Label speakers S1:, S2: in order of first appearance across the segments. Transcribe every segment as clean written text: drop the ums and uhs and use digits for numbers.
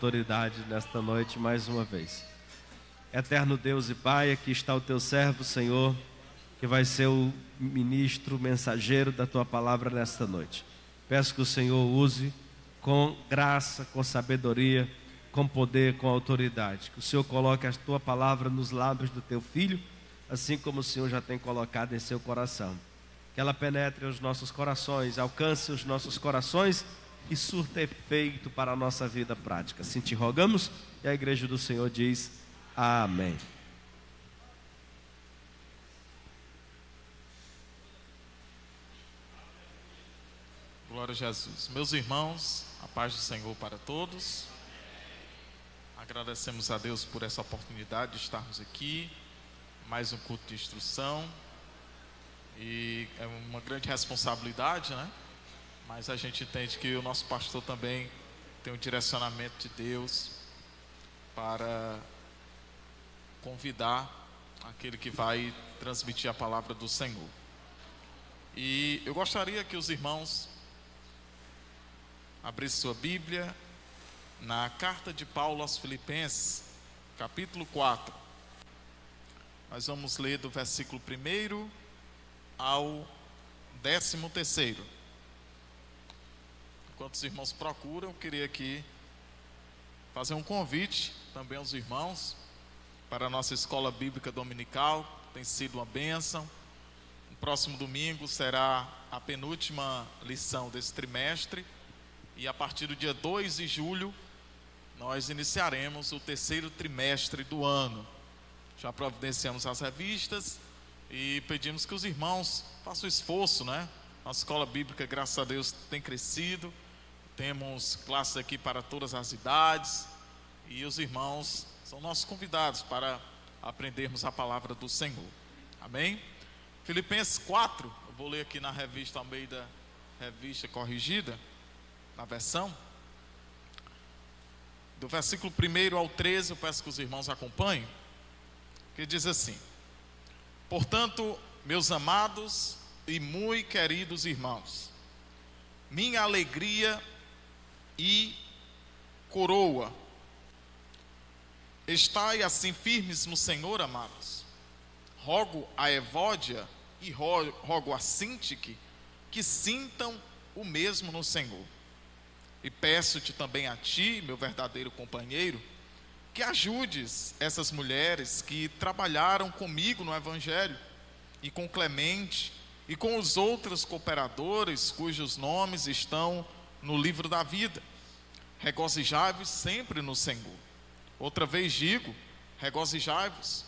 S1: Autoridade nesta noite mais uma vez. Eterno Deus e Pai, aqui está o teu servo, Senhor, que vai ser o ministro, mensageiro da tua palavra nesta noite. Peço que o Senhor use com graça, com sabedoria, com poder, com autoridade. Que o Senhor coloque a tua palavra nos lábios do teu filho, assim como o Senhor já tem colocado em seu coração. Que ela penetre os nossos corações, alcance os nossos corações e surta efeito para a nossa vida prática. Assim te rogamos, e a igreja do Senhor diz amém.
S2: Glória a Jesus. Meus irmãos, a paz do Senhor para todos. Agradecemos a Deus por essa oportunidade de estarmos aqui, mais um culto de instrução. E é uma grande responsabilidade, né? Mas a gente entende que o nosso pastor também tem um direcionamento de Deus para convidar aquele que vai transmitir a palavra do Senhor. E eu gostaria que os irmãos abrissem sua Bíblia na carta de Paulo aos Filipenses, capítulo 4. Nós vamos ler do versículo 1 ao 13º. Enquanto os irmãos procuram, eu queria aqui fazer um convite também aos irmãos para a nossa escola bíblica dominical. Tem sido uma bênção. No próximo domingo será a penúltima lição desse trimestre, e a partir do dia 2 de julho nós iniciaremos o terceiro trimestre do ano. Já providenciamos as revistas e pedimos que os irmãos façam esforço, né? A escola bíblica, graças a Deus, tem crescido. Temos classes aqui para todas as idades, e os irmãos são nossos convidados para aprendermos a palavra do Senhor. Amém? Filipenses 4, eu vou ler aqui na revista Almeida, revista corrigida, na versão. Do versículo 1 ao 13, eu peço que os irmãos acompanhem, que diz assim: Portanto, meus amados e muito queridos irmãos, minha alegria e coroa, estai assim firmes no Senhor, amados. Rogo a Evódia e rogo a Sintique que sintam o mesmo no Senhor. E peço-te também a ti, meu verdadeiro companheiro, que ajudes essas mulheres que trabalharam comigo no Evangelho, e com Clemente, e com os outros cooperadores cujos nomes estão no livro da vida. Regozijai-vos sempre no Senhor. Outra vez digo, regozijai-vos.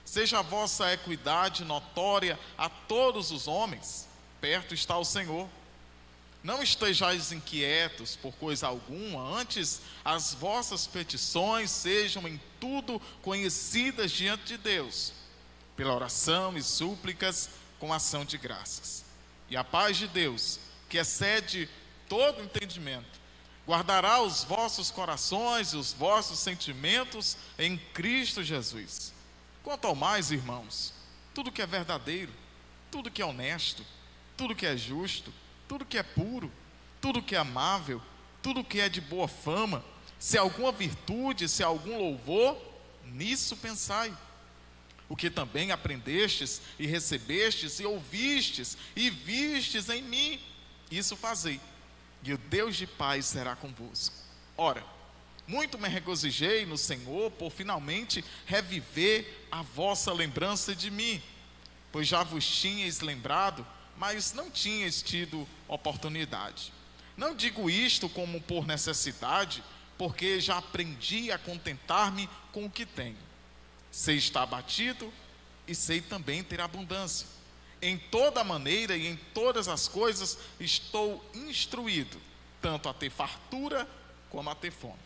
S2: Seja a vossa equidade notória a todos os homens, perto está o Senhor. Não estejais inquietos por coisa alguma, antes as vossas petições sejam em tudo conhecidas diante de Deus, pela oração e súplicas com ação de graças. E a paz de Deus, que excede todo entendimento, guardará os vossos corações e os vossos sentimentos em Cristo Jesus. Quanto ao mais, irmãos, tudo que é verdadeiro, tudo que é honesto, tudo que é justo, tudo que é puro, tudo que é amável, tudo que é de boa fama, se alguma virtude, se algum louvor, nisso pensai. O que também aprendestes e recebestes e ouvistes e vistes em mim, isso fazei, e o Deus de paz será convosco. Ora, muito me regozijei no Senhor por finalmente reviver a vossa lembrança de mim, pois já vos tinhais lembrado, mas não tinhais tido oportunidade. Não digo isto como por necessidade, porque já aprendi a contentar-me com o que tenho. Sei estar abatido e sei também ter abundância. Em toda maneira e em todas as coisas estou instruído, tanto a ter fartura como a ter fome,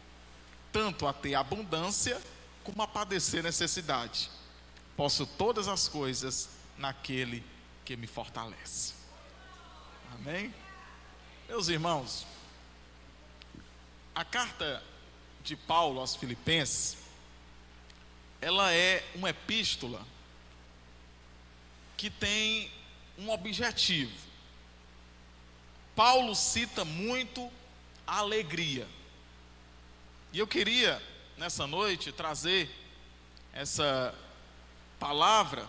S2: tanto a ter abundância como a padecer necessidade. Posso todas as coisas naquele que me fortalece. Amém? Meus irmãos, a carta de Paulo aos Filipenses, ela é uma epístola que tem um objetivo. Paulo cita muito a alegria. E eu queria, nessa noite, trazer essa palavra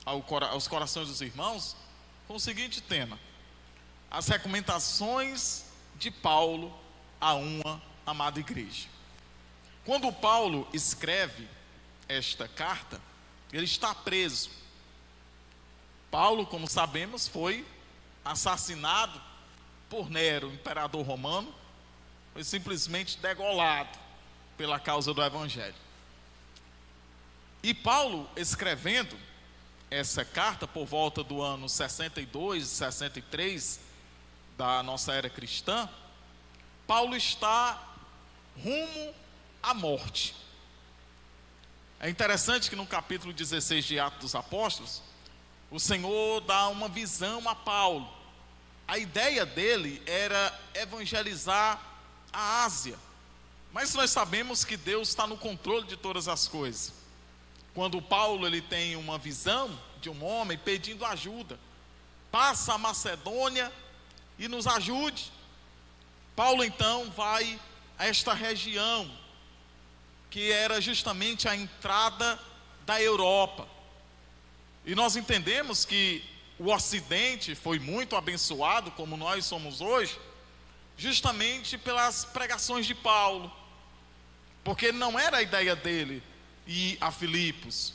S2: aos corações dos irmãos com o seguinte tema: as recomendações de Paulo a uma amada igreja. Quando Paulo escreve esta carta, ele está preso. Paulo, como sabemos, foi assassinado por Nero, imperador romano, foi simplesmente degolado pela causa do evangelho. E Paulo, escrevendo essa carta por volta do ano 62, 63 da nossa era cristã, Paulo está rumo à morte. É interessante que no capítulo 16 de Atos dos Apóstolos, o Senhor dá uma visão a Paulo. A ideia dele era evangelizar a Ásia, mas nós sabemos que Deus está no controle de todas as coisas. Quando Paulo ele tem uma visão de um homem pedindo ajuda, passa a Macedônia e nos ajude. Paulo então vai a esta região, que era justamente a entrada da Europa. E nós entendemos que o Ocidente foi muito abençoado, como nós somos hoje, justamente pelas pregações de Paulo, porque não era a ideia dele ir a Filipos,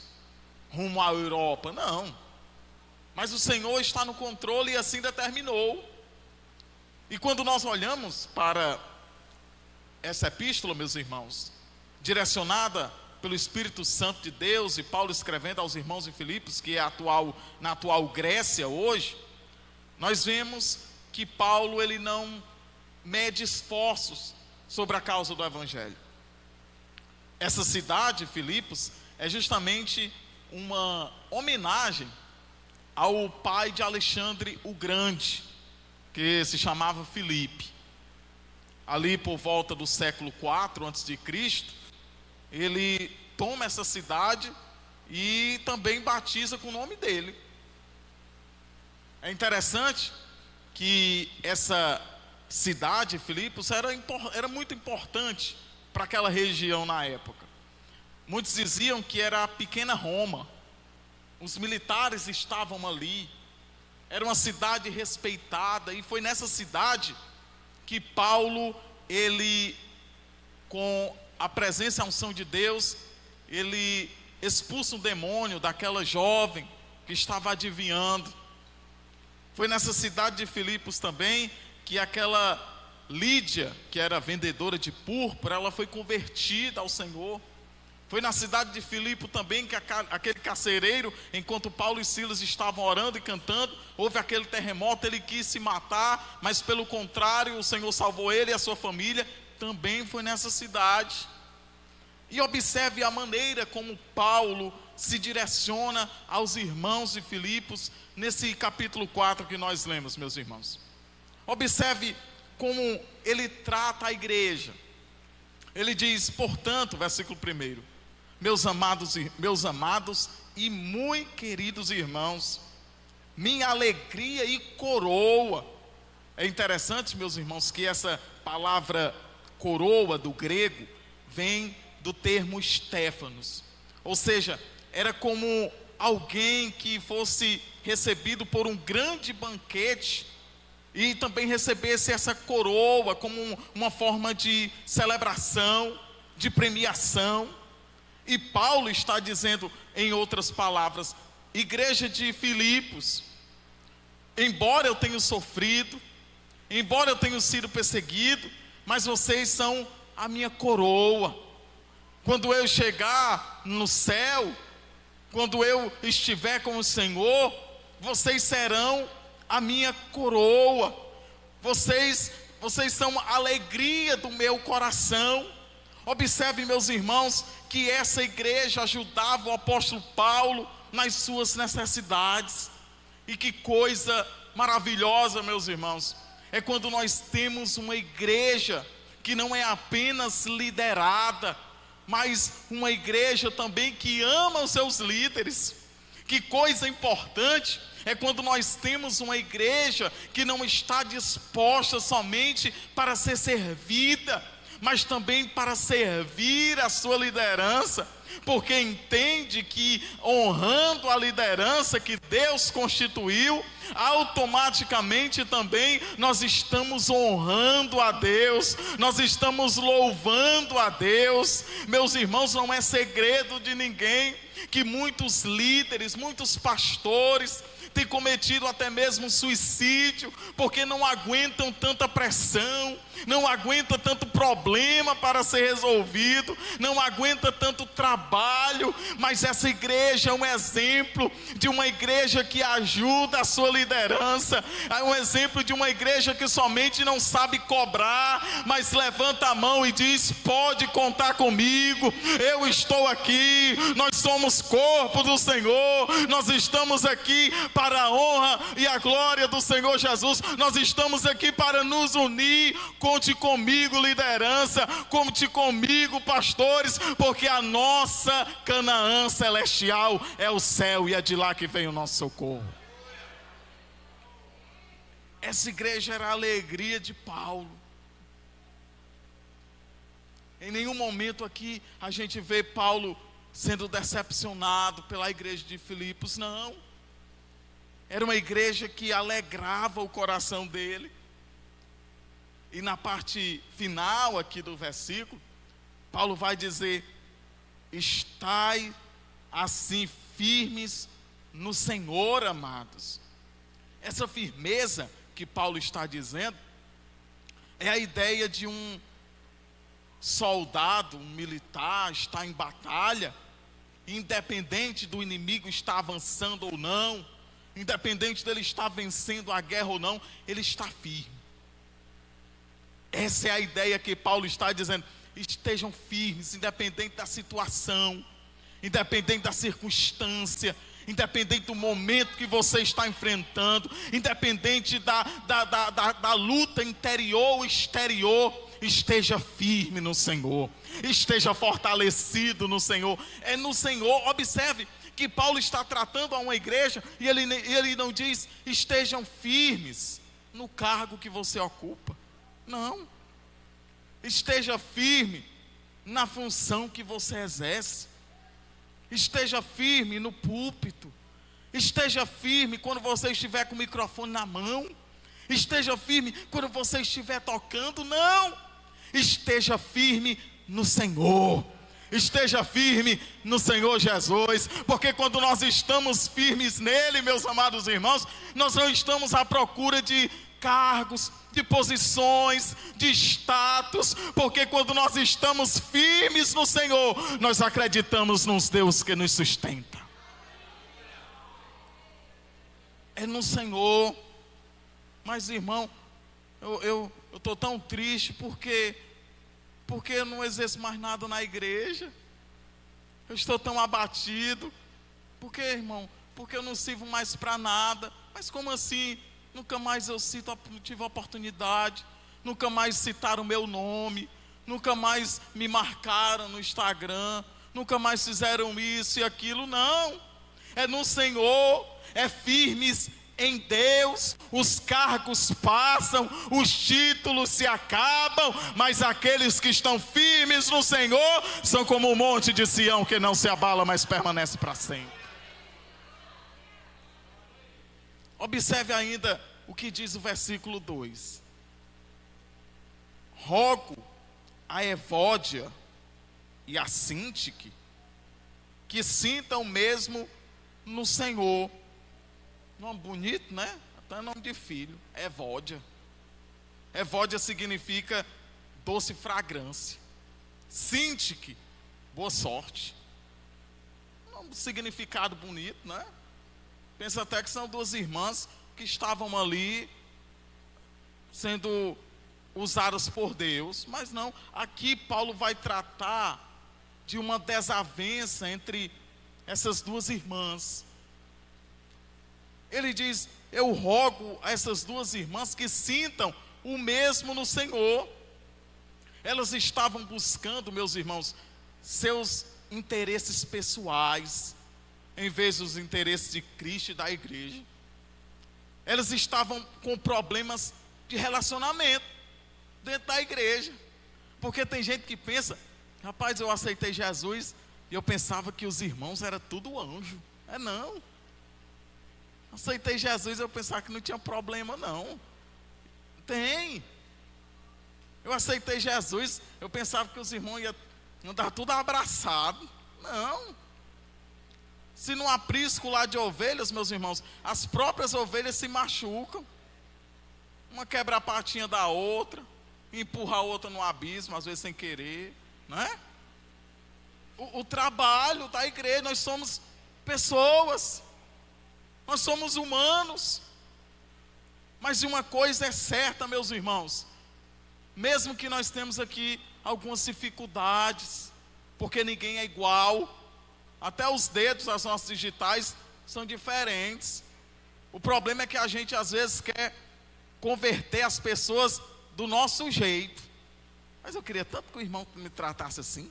S2: rumo à Europa, não. Mas o Senhor está no controle e assim determinou. E quando nós olhamos para essa epístola, meus irmãos, direcionada pelo Espírito Santo de Deus, e Paulo escrevendo aos irmãos em Filipos, que é na atual Grécia hoje, nós vemos que Paulo ele não mede esforços sobre a causa do evangelho. Essa cidade, Filipos, é justamente uma homenagem ao pai de Alexandre o Grande, que se chamava Filipe. Ali por volta do século IV a.C., ele toma essa cidade e também batiza com o nome dele. É interessante que essa cidade, Filipos, era muito importante para aquela região na época. Muitos diziam que era a pequena Roma. Os militares estavam ali. Era uma cidade respeitada, e foi nessa cidade que Paulo, ele, com a presença e a unção de Deus, ele expulsa um demônio daquela jovem que estava adivinhando. Foi nessa cidade de Filipos também que aquela Lídia, que era vendedora de púrpura, ela foi convertida ao Senhor. Foi na cidade de Filipe também que aquele carcereiro, enquanto Paulo e Silas estavam orando e cantando, houve aquele terremoto, ele quis se matar, mas pelo contrário, o Senhor salvou ele e a sua família. Também foi nessa cidade. E observe a maneira como Paulo se direciona aos irmãos de Filipos, nesse capítulo 4 que nós lemos, meus irmãos. Observe como ele trata a igreja. Ele diz, portanto, versículo 1: meus amados e muito queridos irmãos, minha alegria e coroa. É interessante, meus irmãos, que essa palavra coroa do grego vem do termo Stéfanos, ou seja, era como alguém que fosse recebido por um grande banquete e também recebesse essa coroa como uma forma de celebração, de premiação. E Paulo está dizendo, em outras palavras, igreja de Filipos, embora eu tenha sofrido, embora eu tenha sido perseguido, mas vocês são a minha coroa. Quando eu chegar no céu, quando eu estiver com o Senhor, vocês serão a minha coroa. Vocês são a alegria do meu coração. Observe, meus irmãos, que essa igreja ajudava o apóstolo Paulo nas suas necessidades. E que coisa maravilhosa, meus irmãos, é quando nós temos uma igreja que não é apenas liderada, mas uma igreja também que ama os seus líderes. Que coisa importante é quando nós temos uma igreja que não está disposta somente para ser servida, mas também para servir a sua liderança, porque entende que honrando a liderança que Deus constituiu, automaticamente também nós estamos honrando a Deus, nós estamos louvando a Deus. Meus irmãos, não é segredo de ninguém que muitos líderes, muitos pastores têm cometido até mesmo suicídio, porque não aguentam tanta pressão, não aguenta tanto problema para ser resolvido, não aguenta tanto trabalho. Mas essa igreja é um exemplo de uma igreja que ajuda a sua liderança, é um exemplo de uma igreja que somente não sabe cobrar, mas levanta a mão e diz: pode contar comigo, eu estou aqui, nós somos corpo do Senhor, nós estamos aqui para a honra e a glória do Senhor Jesus, nós estamos aqui para nos unir. Conte comigo, liderança, conte comigo, pastores, porque a nossa Canaã celestial é o céu e é de lá que vem o nosso socorro. Essa igreja era a alegria de Paulo. Em nenhum momento aqui a gente vê Paulo sendo decepcionado pela igreja de Filipos, não. Era uma igreja que alegrava o coração dele. E na parte final aqui do versículo, Paulo vai dizer: estai assim firmes no Senhor, amados. Essa firmeza que Paulo está dizendo é a ideia de um soldado, um militar, está em batalha, independente do inimigo estar avançando ou não, independente dele estar vencendo a guerra ou não, ele está firme. Essa é a ideia que Paulo está dizendo: estejam firmes, independente da situação, independente da circunstância, independente do momento que você está enfrentando, independente da luta interior ou exterior, esteja firme no Senhor, esteja fortalecido no Senhor. É no Senhor. Observe que Paulo está tratando a uma igreja e ele não diz: estejam firmes no cargo que você ocupa. Não, esteja firme na função que você exerce, esteja firme no púlpito, esteja firme quando você estiver com o microfone na mão, esteja firme quando você estiver tocando. Não, esteja firme no Senhor, esteja firme no Senhor Jesus, porque quando nós estamos firmes nele, meus amados irmãos, nós não estamos à procura de cargos, de posições, de status, porque quando nós estamos firmes no Senhor, nós acreditamos num Deus que nos sustenta. É no Senhor. Mas, irmão, eu estou tão triste porque eu não exerço mais nada na igreja. Eu estou tão abatido. Por quê, irmão? Porque eu não sirvo mais para nada. Mas como assim? Nunca mais eu tive a oportunidade, nunca mais citaram o meu nome, nunca mais me marcaram no Instagram, nunca mais fizeram isso e aquilo. Não, é no Senhor, é firmes em Deus. Os cargos passam, os títulos se acabam, mas aqueles que estão firmes no Senhor são como o monte de Sião, que não se abala, mas permanece para sempre. Observe ainda o que diz o versículo 2. Rogo a Evódia e a Sintique que sintam mesmo no Senhor. Nome bonito, né? Até nome de filho. Evódia. Evódia significa doce fragrância. Sintique, boa sorte. Um significado bonito, né? Pensa até que são duas irmãs que estavam ali sendo usadas por Deus, mas não. Aqui Paulo vai tratar de uma desavença entre essas duas irmãs. Ele diz: eu rogo a essas duas irmãs que sintam o mesmo no Senhor. Elas estavam buscando, meus irmãos, seus interesses pessoais, em vez dos interesses de Cristo e da igreja. Elas estavam com problemas de relacionamento dentro da igreja. Porque tem gente que pensa, rapaz, eu aceitei Jesus e eu pensava que os irmãos eram tudo anjo. Não. Aceitei Jesus e eu pensava que não tinha problema, não. Tem. Eu aceitei Jesus, eu pensava que os irmãos iam andar tudo abraçado. Não. Se num aprisco lá de ovelhas, meus irmãos, as próprias ovelhas se machucam. Uma quebra a patinha da outra, empurra a outra no abismo, às vezes sem querer, não é? O trabalho da igreja, nós somos pessoas, nós somos humanos. Mas uma coisa é certa, meus irmãos, mesmo que nós temos aqui algumas dificuldades, porque ninguém é igual, até os dedos das nossas digitais são diferentes. O problema é que a gente às vezes quer converter as pessoas do nosso jeito. Mas eu queria tanto que o irmão me tratasse assim.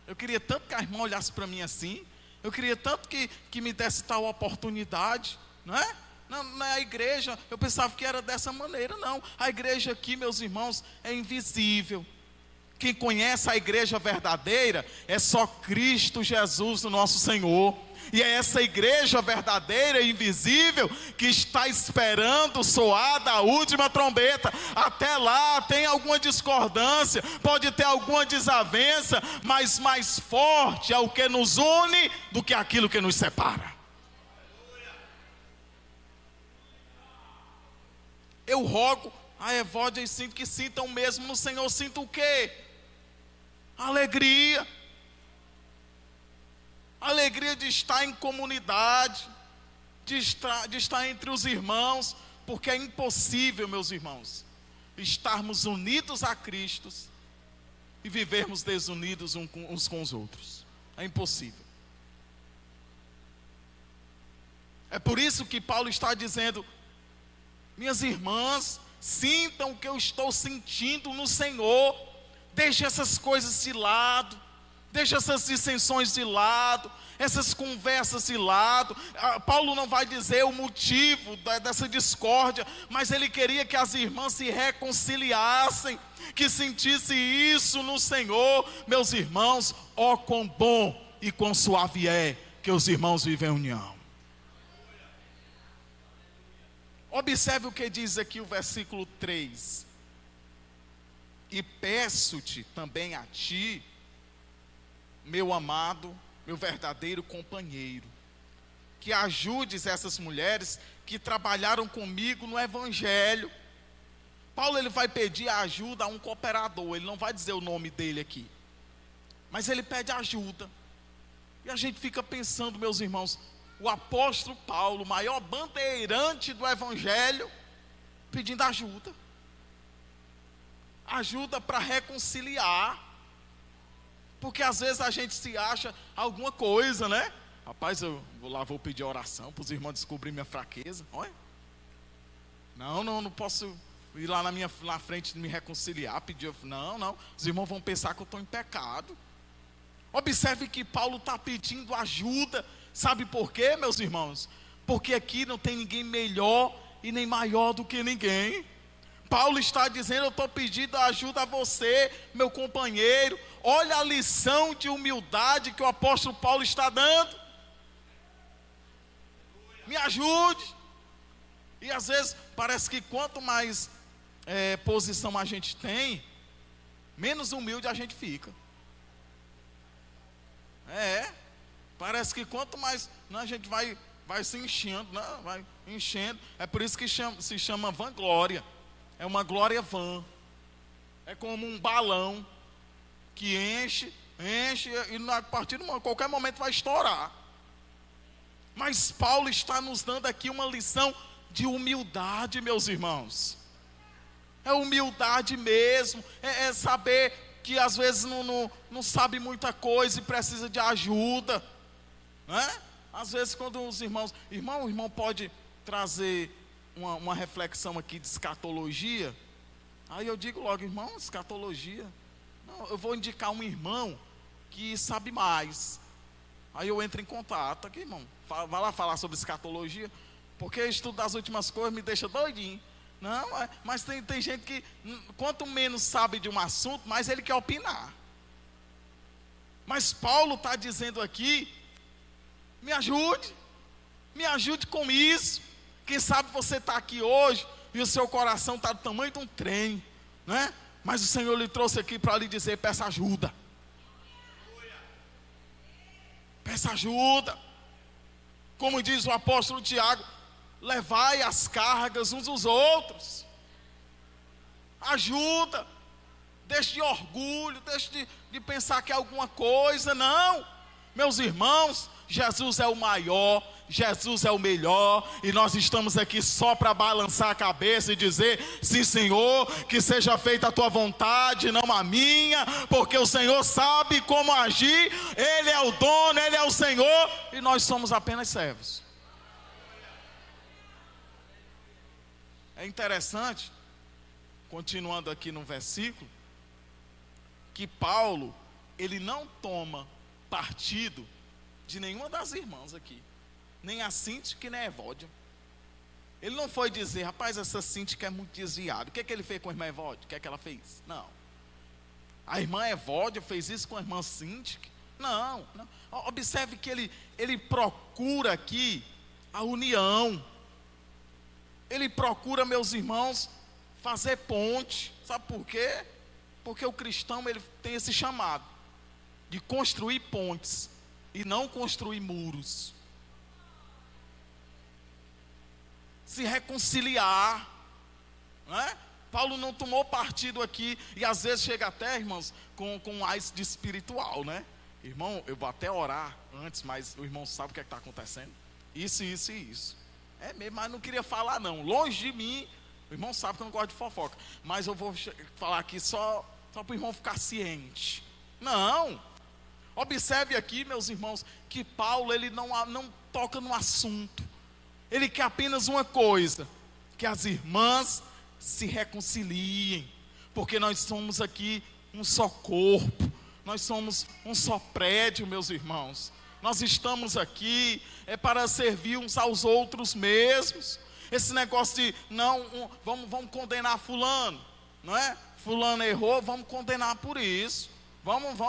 S2: Eu queria tanto que a irmã olhasse para mim assim. Eu queria tanto que me desse tal oportunidade, não é? Na igreja, eu pensava que era dessa maneira. Não, a igreja aqui, meus irmãos, é invisível. Quem conhece a igreja verdadeira é só Cristo Jesus, o nosso Senhor. E é essa igreja verdadeira e invisível que está esperando soar da última trombeta. Até lá tem alguma discordância, pode ter alguma desavença, mas mais forte é o que nos une do que aquilo que nos separa. Eu rogo a Evódia e sinto que sintam mesmo no Senhor. Sintam o quê? Alegria. Alegria de estar em comunidade, de estar entre os irmãos, porque é impossível, meus irmãos, estarmos unidos a Cristo e vivermos desunidos uns com os outros. É impossível. É por isso que Paulo está dizendo: minhas irmãs, sintam o que eu estou sentindo no Senhor. Deixe essas coisas de lado, deixe essas dissensões de lado, essas conversas de lado. Paulo não vai dizer o motivo dessa discórdia, mas ele queria que as irmãs se reconciliassem, que sentissem isso no Senhor. Meus irmãos, ó quão bom e quão suave é que os irmãos vivem em união. Observe o que diz aqui o versículo 3. E peço-te também a ti, meu amado, meu verdadeiro companheiro, que ajudes essas mulheres que trabalharam comigo no Evangelho. Paulo ele vai pedir ajuda a um cooperador, ele não vai dizer o nome dele aqui, mas ele pede ajuda. E a gente fica pensando, meus irmãos, o apóstolo Paulo, o maior bandeirante do Evangelho, pedindo ajuda. Ajuda para reconciliar. Porque às vezes a gente se acha alguma coisa, né? Rapaz, eu vou pedir oração para os irmãos descobrir minha fraqueza. Olha. Não posso ir lá na frente me reconciliar, pedir. Não. Os irmãos vão pensar que eu estou em pecado. Observe que Paulo está pedindo ajuda. Sabe por quê, meus irmãos? Porque aqui não tem ninguém melhor e nem maior do que ninguém. Paulo está dizendo: eu estou pedindo ajuda a você, meu companheiro. Olha a lição de humildade que o apóstolo Paulo está dando. Me ajude. E às vezes parece que quanto mais posição a gente tem, menos humilde a gente fica. Parece que quanto mais a gente vai se enchendo, vai enchendo. É por isso que se chama vanglória. É uma glória vã. É como um balão que enche e a partir de qualquer momento vai estourar. Mas Paulo está nos dando aqui uma lição de humildade, meus irmãos. É humildade mesmo. É saber que às vezes não sabe muita coisa e precisa de ajuda, né? Às vezes quando os irmãos... o irmão pode trazer uma reflexão aqui de escatologia. Aí eu digo logo: irmão, escatologia? Não, eu vou indicar um irmão que sabe mais. Aí eu entro em contato. Aqui, irmão, vai lá falar sobre escatologia, porque o estudo das últimas coisas me deixa doidinho. Não, mas tem gente que, quanto menos sabe de um assunto, mais ele quer opinar. Mas Paulo está dizendo aqui, me ajude com isso. Quem sabe você está aqui hoje, e o seu coração está do tamanho de um trem, né? Mas o Senhor lhe trouxe aqui para lhe dizer, peça ajuda. Peça ajuda. Como diz o apóstolo Tiago, levai as cargas uns dos outros. Ajuda. Deixe de orgulho, deixe de pensar que é alguma coisa. Não, meus irmãos, Jesus é o maior, Jesus é o melhor, e nós estamos aqui só para balançar a cabeça e dizer, sim Senhor, que seja feita a tua vontade, não a minha, porque o Senhor sabe como agir, Ele é o dono, Ele é o Senhor, e nós somos apenas servos. É interessante, continuando aqui no versículo, que Paulo, ele não toma partido de nenhuma das irmãs aqui, nem a Síntica nem a Evódia. Ele não foi dizer, rapaz, essa Síntica é muito desviada. O que é que ele fez com a irmã Evódia? O que é que ela fez? Não. A irmã Evódia fez isso com a irmã Síntica? Não. Observe que ele procura aqui a união. Ele procura, meus irmãos, fazer ponte. Sabe por quê? Porque o cristão, ele tem esse chamado de construir pontes e não construir muros. Se reconciliar, né? Paulo não tomou partido aqui, e às vezes chega até, irmãos, com mais de espiritual, né? Irmão, eu vou até orar antes, mas o irmão sabe o que é que está acontecendo. Isso. É mesmo, mas não queria falar não, longe de mim. O irmão sabe que eu não gosto de fofoca, mas eu vou falar aqui só para o irmão ficar ciente. Não, observe aqui, meus irmãos, que Paulo, ele não toca no assunto. Ele quer apenas uma coisa, que as irmãs se reconciliem, porque nós somos aqui um só corpo, nós somos um só prédio, meus irmãos. Nós estamos aqui para servir uns aos outros mesmos. Esse negócio de vamos condenar fulano, não é? Fulano errou, vamos condenar por isso. Vamos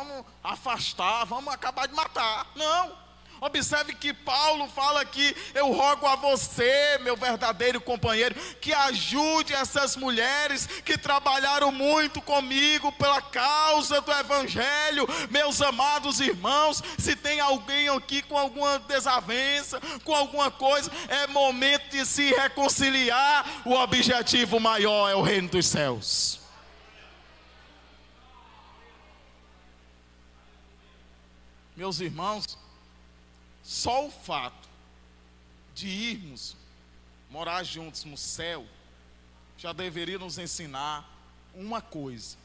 S2: afastar, vamos acabar de matar. Não. Observe que Paulo fala aqui, eu rogo a você, meu verdadeiro companheiro, que ajude essas mulheres que trabalharam muito comigo pela causa do Evangelho. Meus amados irmãos, se tem alguém aqui com alguma desavença, com alguma coisa, é momento de se reconciliar. O objetivo maior é o reino dos céus. Meus irmãos, só o fato de irmos morar juntos no céu já deveria nos ensinar uma coisa: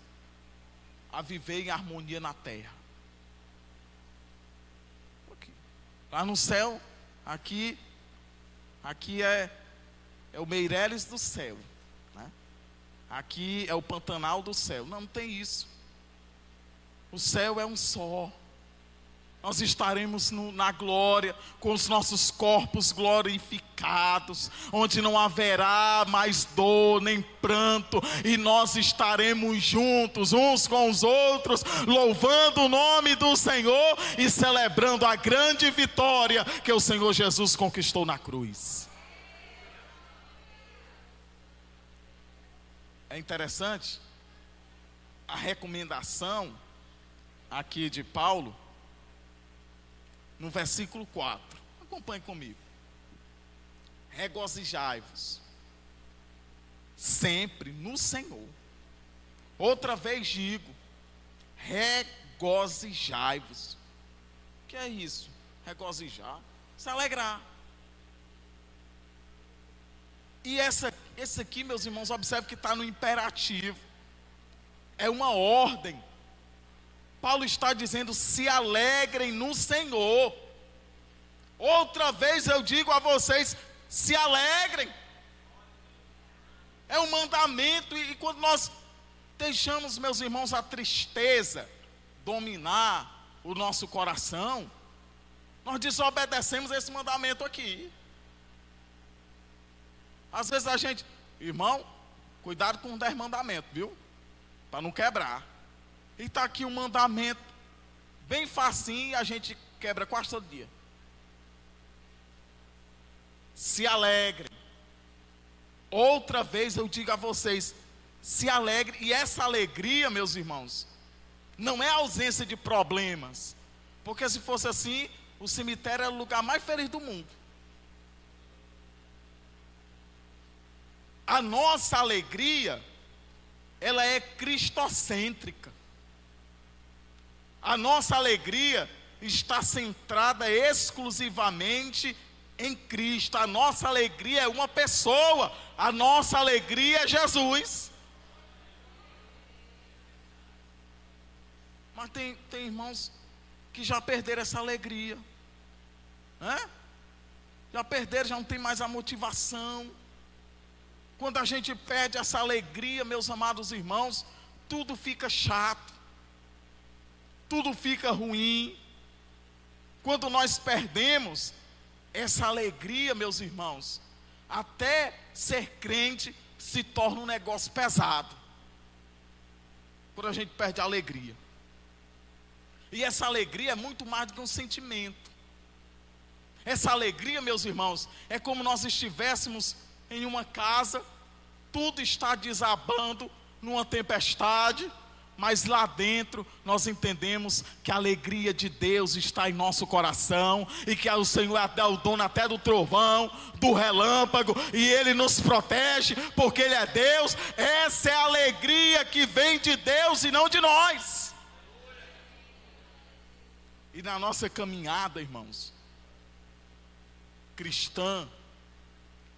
S2: a viver em harmonia na terra. Lá no céu, aqui é o Meireles do céu, né? Aqui é o Pantanal do céu. Não tem isso. O céu é um só. Nós estaremos na glória, com os nossos corpos glorificados, onde não haverá mais dor nem pranto, e nós estaremos juntos, uns com os outros, louvando o nome do Senhor e celebrando a grande vitória que o Senhor Jesus conquistou na cruz. É interessante a recomendação aqui de Paulo, no versículo 4, acompanhe comigo. Regozijai-vos sempre no Senhor. Outra vez digo, regozijai-vos. O que é isso? Regozijar, se alegrar. E esse aqui, meus irmãos, observe que está no imperativo. É uma ordem. Paulo está dizendo, se alegrem no Senhor. Outra vez eu digo a vocês, se alegrem. É um mandamento, e quando nós deixamos, meus irmãos, a tristeza dominar o nosso coração, nós desobedecemos esse mandamento aqui. Às vezes a gente, irmão, Cuidado com os 10 mandamentos, viu? Para não quebrar. E está aqui um mandamento bem facinho e a gente quebra quase todo dia. Se alegrem. Outra vez eu digo a vocês, se alegre. E essa alegria, meus irmãos, não é ausência de problemas. Porque se fosse assim, o cemitério era o lugar mais feliz do mundo. A nossa alegria, ela é cristocêntrica. A nossa alegria está centrada exclusivamente em Cristo. A nossa alegria é uma pessoa. A nossa alegria é Jesus. Mas tem irmãos que já perderam essa alegria, né? Já perderam, já não tem mais a motivação. Quando a gente perde essa alegria, meus amados irmãos, tudo fica chato, tudo fica ruim. Quando nós perdemos essa alegria, meus irmãos, até ser crente se torna um negócio pesado. Quando a gente perde a alegria. E essa alegria é muito mais do que um sentimento. Essa alegria, meus irmãos, é como nós estivéssemos em uma casa, tudo está desabando numa tempestade, mas lá dentro nós entendemos que a alegria de Deus está em nosso coração, e que o Senhor é o dono até do trovão, do relâmpago, e Ele nos protege, porque Ele é Deus. Essa é a alegria que vem de Deus e não de nós. E na nossa caminhada, irmãos, cristã,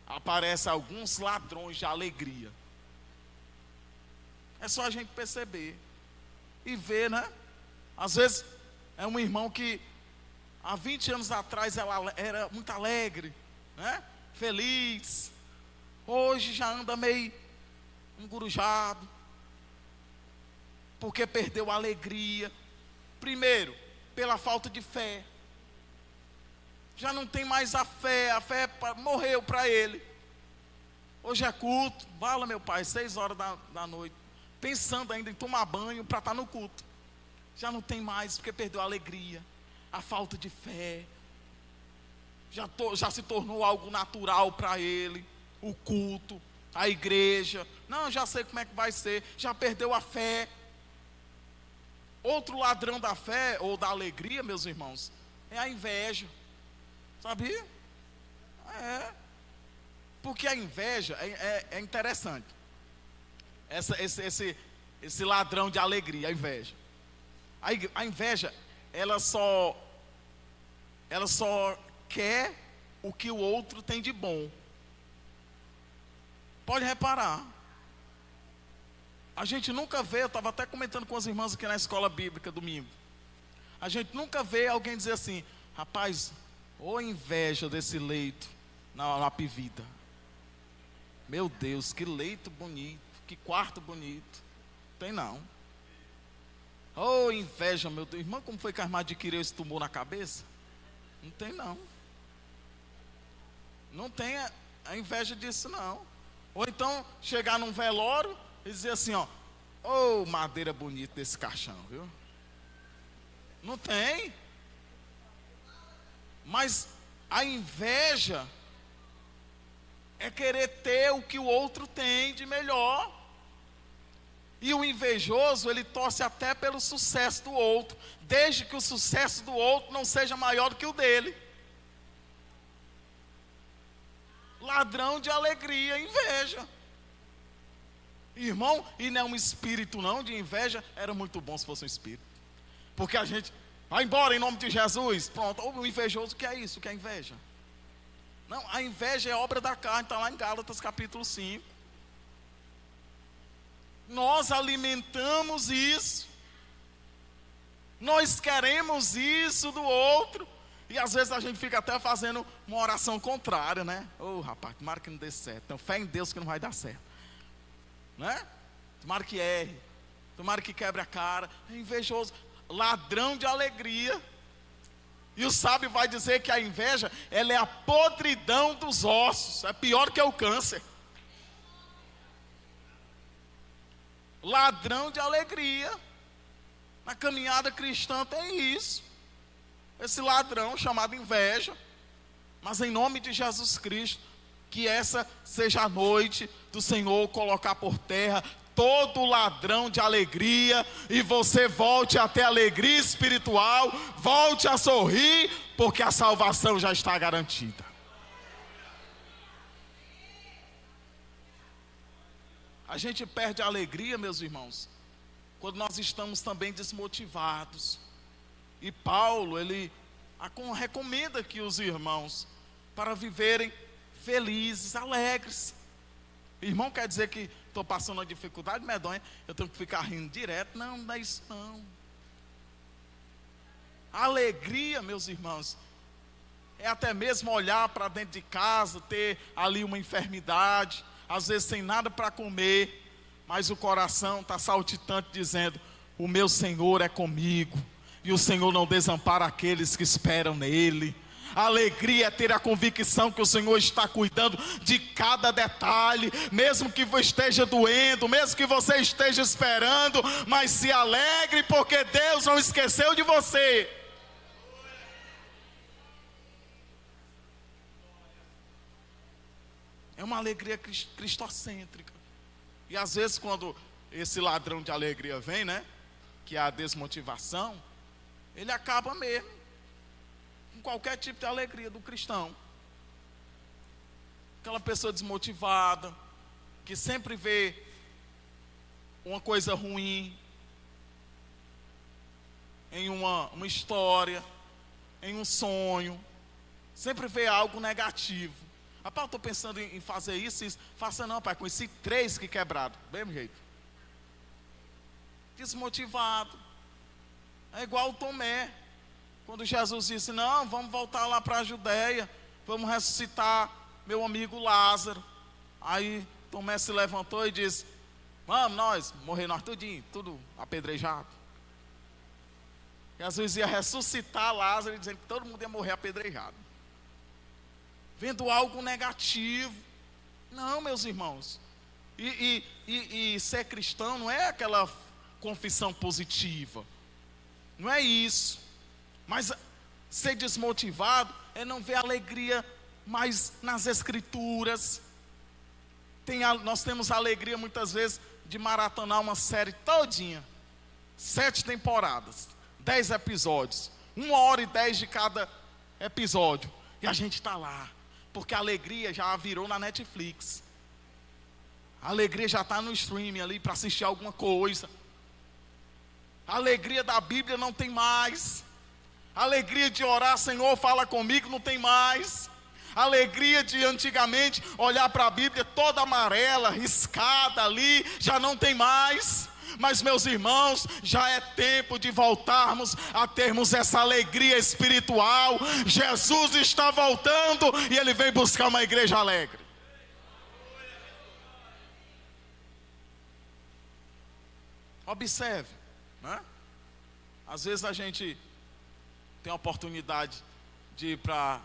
S2: aparecem alguns ladrões de alegria. É só a gente perceber e ver, né? Às vezes é um irmão que há 20 anos atrás ela era muito alegre, né? Feliz. Hoje já anda meio engurujado, porque perdeu a alegria. Primeiro, pela falta de fé. Já não tem mais a fé morreu para ele. Hoje é culto, vala meu pai, 6 horas da noite, pensando ainda em tomar banho para estar no culto. Já não tem mais, porque perdeu a alegria, a falta de fé. Já se tornou algo natural para ele, o culto, a igreja. Não, já sei como é que vai ser, já perdeu a fé. Outro ladrão da fé, ou da alegria, meus irmãos, é a inveja. Sabia? É. Porque a inveja é interessante. Esse ladrão de alegria, a inveja. A inveja, ela só quer o que o outro tem de bom. Pode reparar. A gente nunca vê, eu estava até comentando com as irmãs aqui na escola bíblica domingo. A gente nunca vê alguém dizer assim: rapaz, ô inveja desse leito na Pivida. Meu Deus, que leito bonito, que quarto bonito. Tem não. Ô inveja, meu Deus. Irmã, como foi que a irmã adquiriu esse tumor na cabeça? Não tem não. Não tem a inveja disso não. Ou então chegar num velório e dizer assim, ó: ô madeira bonita desse caixão, viu? Não tem. Mas a inveja é querer ter o que o outro tem de melhor. E o invejoso, ele torce até pelo sucesso do outro, desde que o sucesso do outro não seja maior do que o dele. Ladrão de alegria, inveja. Irmão, e não é um espírito não de inveja. Era muito bom se fosse um espírito, porque a gente vai embora em nome de Jesus. Pronto, o invejoso, que é isso? Que é inveja? Não, a inveja é obra da carne, está lá em Gálatas capítulo 5. Nós alimentamos isso, nós queremos isso do outro, e às vezes a gente fica até fazendo uma oração contrária, né? Ô rapaz, tomara que não dê certo. Então fé em Deus que não vai dar certo, né? Tomara que erre, tomara que quebre a cara. É invejoso, ladrão de alegria. E o sábio vai dizer que a inveja, ela é a podridão dos ossos. É pior que o câncer. ladrão de alegria. Na caminhada cristã tem isso. Esse ladrão chamado inveja. Mas em nome de Jesus Cristo, que essa seja a noite do Senhor colocar por terra todo ladrão de alegria, e você volte a ter alegria espiritual, volte a sorrir, porque a salvação já está garantida. A gente perde a alegria, meus irmãos, quando nós estamos também desmotivados. E Paulo, ele recomenda que os irmãos, para viverem felizes, alegres. Irmão, quer dizer que estou passando uma dificuldade medonha, eu tenho que ficar rindo direto? Não, não é isso não. A alegria, meus irmãos, é até mesmo olhar para dentro de casa, ter ali uma enfermidade, às vezes sem nada para comer, mas o coração está saltitante dizendo: o meu Senhor é comigo, e o Senhor não desampara aqueles que esperam nele. A alegria é ter a convicção que o Senhor está cuidando de cada detalhe, mesmo que esteja doendo, mesmo que você esteja esperando, mas se alegre, porque Deus não esqueceu de você. É uma alegria cristocêntrica. E às vezes quando esse ladrão de alegria vem, né, que é a desmotivação, ele acaba mesmo com qualquer tipo de alegria do cristão. Aquela pessoa desmotivada, que sempre vê uma coisa ruim em uma história, em um sonho, sempre vê algo negativo. Rapaz, eu estou pensando em fazer isso. Faça não, pai, conheci 3 que quebraram, do mesmo jeito. Desmotivado. É igual o Tomé, quando Jesus disse: não, vamos voltar lá para a Judéia, vamos ressuscitar meu amigo Lázaro. Aí Tomé se levantou e disse: vamos nós, morrer nós tudinho, tudo apedrejado. Jesus ia ressuscitar Lázaro, dizendo que todo mundo ia morrer apedrejado. Vendo algo negativo. Não, meus irmãos. E ser cristão não é aquela confissão positiva. Não é isso. Mas ser desmotivado é não ver alegria mais nas escrituras. Nós temos alegria muitas vezes de maratonar uma série todinha. 7 temporadas, 10 episódios, 1h10 de cada episódio. E a gente está lá, porque a alegria já virou na Netflix. A alegria já está no streaming ali para assistir alguma coisa. A alegria da Bíblia não tem mais. A alegria de orar: Senhor, fala comigo, não tem mais. A alegria de antigamente olhar para a Bíblia toda amarela, riscada ali, já não tem mais. Mas, meus irmãos, já é tempo de voltarmos a termos essa alegria espiritual. Jesus está voltando e Ele vem buscar uma igreja alegre. Observe, né? Às vezes a gente tem a oportunidade de ir para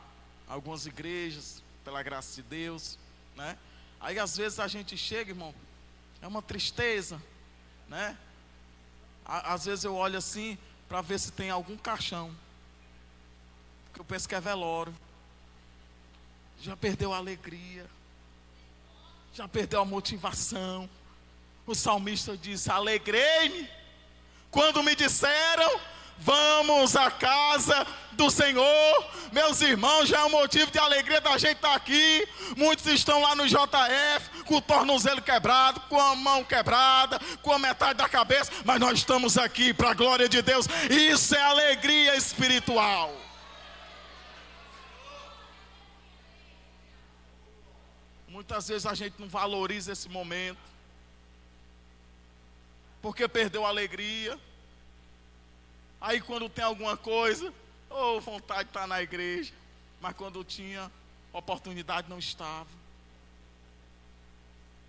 S2: algumas igrejas, pela graça de Deus, né? Aí às vezes a gente chega, irmão, é uma tristeza, né? Às vezes eu olho assim para ver se tem algum caixão, porque eu penso que é velório. Já perdeu a alegria, já perdeu a motivação. O salmista diz: alegrei-me quando me disseram: vamos à casa do Senhor. Meus irmãos, já é um motivo de alegria da gente estar aqui. Muitos estão lá no JF com o tornozelo quebrado, com a mão quebrada, com a metade da cabeça, mas nós estamos aqui para a glória de Deus. Isso é alegria espiritual. Muitas vezes a gente não valoriza esse momento, porque perdeu a alegria. Aí quando tem alguma coisa, vontade de estar na igreja, mas quando tinha oportunidade não estava.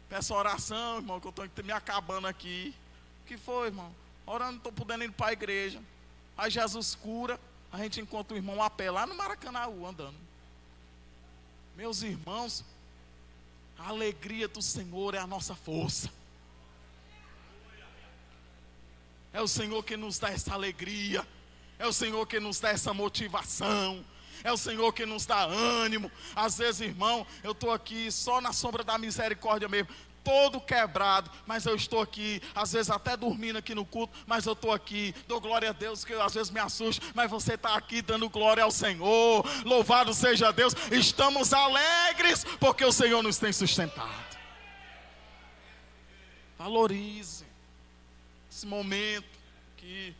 S2: Peço oração, irmão, que eu estou me acabando aqui. O que foi, irmão? Orando, não estou podendo ir para a igreja. Aí Jesus cura, a gente encontra o irmão a pé lá no Maracanaú andando. Meus irmãos, a alegria do Senhor é a nossa força. É o Senhor que nos dá essa alegria. É o Senhor que nos dá essa motivação. É o Senhor que nos dá ânimo. Às vezes, irmão, eu estou aqui só na sombra da misericórdia mesmo, todo quebrado, mas eu estou aqui, às vezes até dormindo aqui no culto, mas eu estou aqui, dou glória a Deus, que eu, às vezes me assusto, mas você está aqui dando glória ao Senhor. Louvado seja Deus. Estamos alegres porque o Senhor nos tem sustentado. Valorize esse momento aqui,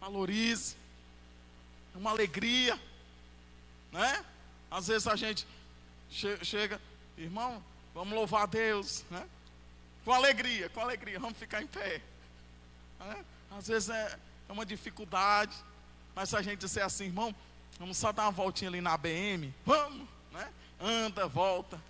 S2: valorize. É uma alegria, né? Às vezes a gente chega, irmão, vamos louvar a Deus, né? Com alegria, vamos ficar em pé, né? Às vezes é uma dificuldade, mas se a gente disser assim, irmão, vamos só dar uma voltinha ali na BM, vamos, né? Anda, volta,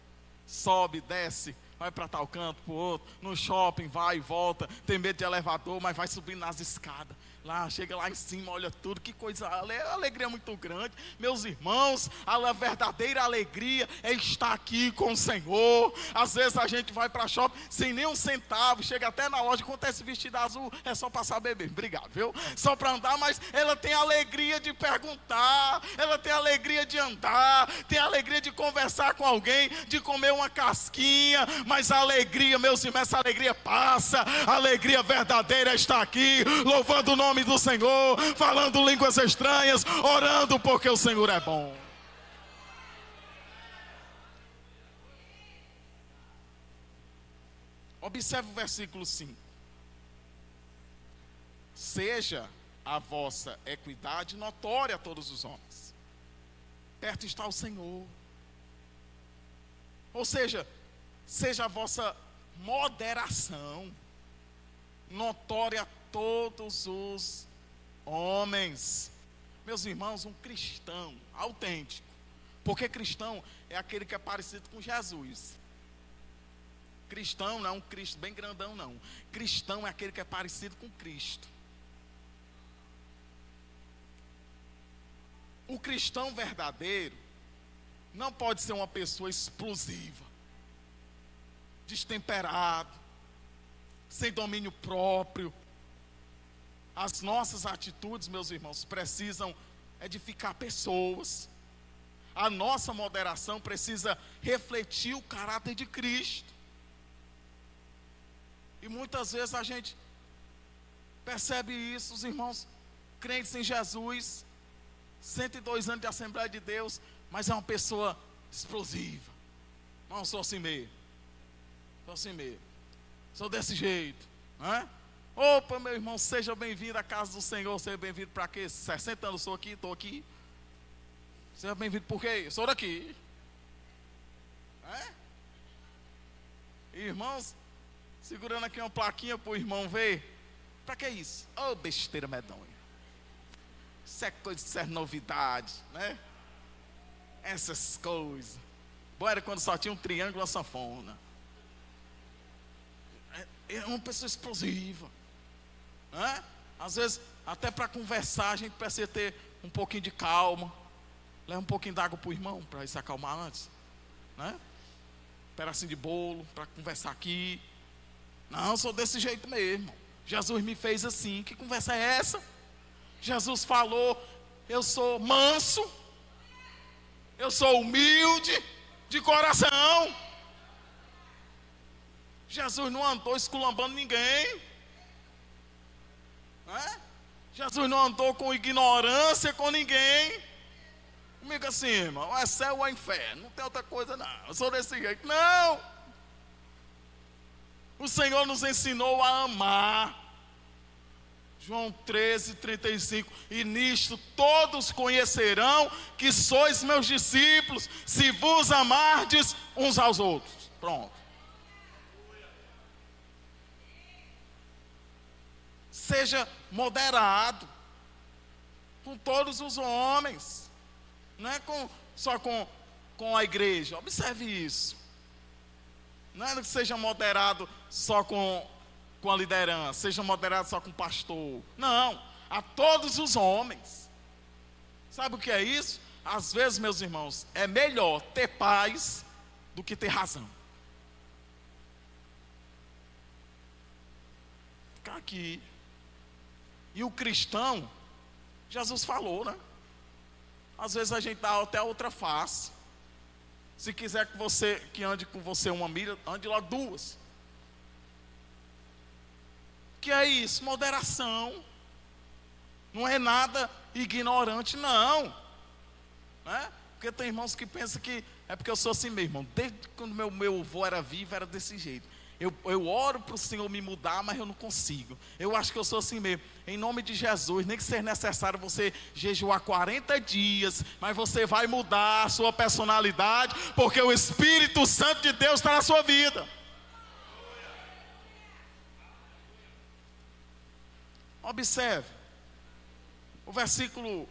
S2: sobe, desce, vai para tal canto, para o outro, no shopping, vai e volta, tem medo de elevador, mas vai subindo nas escadas. Lá, chega lá em cima, olha tudo, que coisa, alegria muito grande. Meus irmãos, a verdadeira alegria é estar aqui com o Senhor. Às vezes a gente vai para shopping sem nem um centavo, chega até na loja, quando esse vestido azul, é só passar beber, obrigado, viu? Só para andar, mas ela tem alegria de perguntar, ela tem alegria de andar, tem alegria de conversar com alguém, de comer uma casquinha, mas a alegria, meus irmãos, essa alegria passa, a alegria verdadeira está aqui, louvando o nome do Senhor, falando línguas estranhas, orando porque o Senhor é bom. Observe o versículo 5. Seja a vossa equidade notória a todos os homens. Perto está o Senhor. Ou seja, seja a vossa moderação notória a todos os homens. Meus irmãos, um cristão autêntico, porque cristão é aquele que é parecido com Jesus. Cristão não é um Cristo bem grandão, não. Cristão é aquele que é parecido com Cristo. O cristão verdadeiro não pode ser uma pessoa explosiva, destemperado, sem domínio próprio. As nossas atitudes, meus irmãos, precisam edificar pessoas. A nossa moderação precisa refletir o caráter de Cristo. E muitas vezes a gente percebe isso, os irmãos crentes em Jesus, 102 anos de Assembleia de Deus, mas é uma pessoa explosiva. Não, sou assim mesmo. Sou desse jeito, né? Opa, meu irmão, seja bem-vindo à casa do Senhor. Seja bem-vindo para quê? 60 anos sou aqui, estou aqui. Seja bem-vindo por quê? Eu sou daqui. Irmãos, segurando aqui uma plaquinha para o irmão ver. Para que isso? Oh, besteira medonha. Isso é coisa, isso é novidade, né? Essas coisas. Bom, era quando só tinha um triângulo e uma sanfona. É uma pessoa explosiva, né? Às vezes, até para conversar, a gente precisa ter um pouquinho de calma. Leva um pouquinho d'água para o irmão, para ele se acalmar antes, né? Um pedacinho de bolo, para conversar aqui. Não, sou desse jeito mesmo. Jesus me fez assim, que conversa é essa? Jesus falou, eu sou manso, eu sou humilde de coração. Jesus não andou esculambando ninguém, né? Jesus não andou com ignorância com ninguém. Comigo assim, irmão, é céu ou é inferno, não tem outra coisa não, eu sou desse jeito. Não! O Senhor nos ensinou a amar. João 13:35, e nisto todos conhecerão que sois meus discípulos, se vos amardes uns aos outros. Pronto. Seja moderado com todos os homens, não é só com a igreja. Observe isso. Não é que seja moderado só com a liderança, seja moderado só com o pastor. Não, a todos os homens. Sabe o que é isso? Às vezes, meus irmãos, é melhor ter paz do que ter razão. Ficar aqui, E o cristão, Jesus falou, né? Às vezes a gente dá até outra face. Se quiser que ande com você 1 milha, ande lá 2. Que é isso? Moderação. Não é nada ignorante, não. Né? Porque tem irmãos que pensam que é porque eu sou assim mesmo. Desde quando meu avô era vivo, era desse jeito. Eu oro para o Senhor me mudar, mas eu não consigo. Eu acho que eu sou assim mesmo. Em nome de Jesus, nem que seja necessário você jejuar 40 dias, mas você vai mudar a sua personalidade, porque o Espírito Santo de Deus está na sua vida. Observe o versículo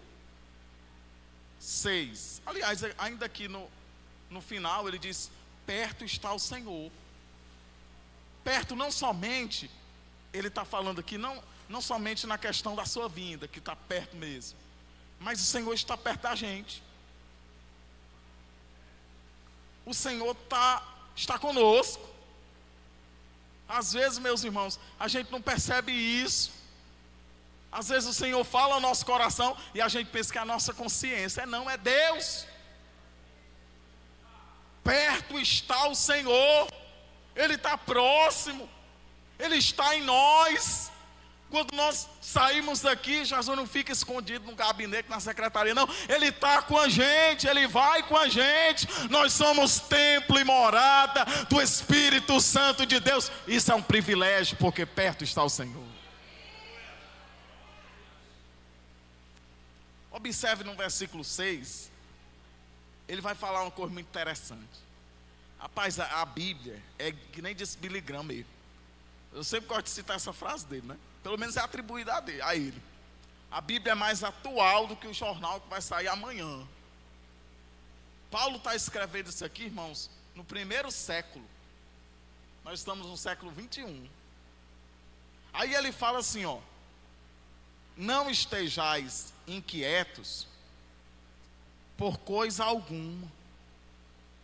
S2: 6. Aliás, ainda aqui no final ele diz: perto está o Senhor. Perto não somente, ele está falando aqui, não somente na questão da sua vinda, que está perto mesmo, mas o Senhor está perto da gente. O Senhor está conosco. Às vezes, meus irmãos, a gente não percebe isso. Às vezes o Senhor fala ao nosso coração e a gente pensa que é a nossa consciência. Não, é Deus. Perto está o Senhor. Ele está próximo, Ele está em nós. Quando nós saímos daqui, Jesus não fica escondido no gabinete, na secretaria, não. Ele está com a gente, Ele vai com a gente. Nós somos templo e morada do Espírito Santo de Deus. Isso é um privilégio, porque perto está o Senhor. Observe no versículo 6, ele vai falar uma coisa muito interessante. Rapaz, a Bíblia é que nem disse Billy Graham mesmo. Eu sempre gosto de citar essa frase dele, né? Pelo menos é atribuída a ele. A Bíblia é mais atual do que o jornal que vai sair amanhã. Paulo está escrevendo isso aqui, irmãos, no 1º século. Nós estamos no século 21. Aí ele fala assim, ó: não estejais inquietos por coisa alguma.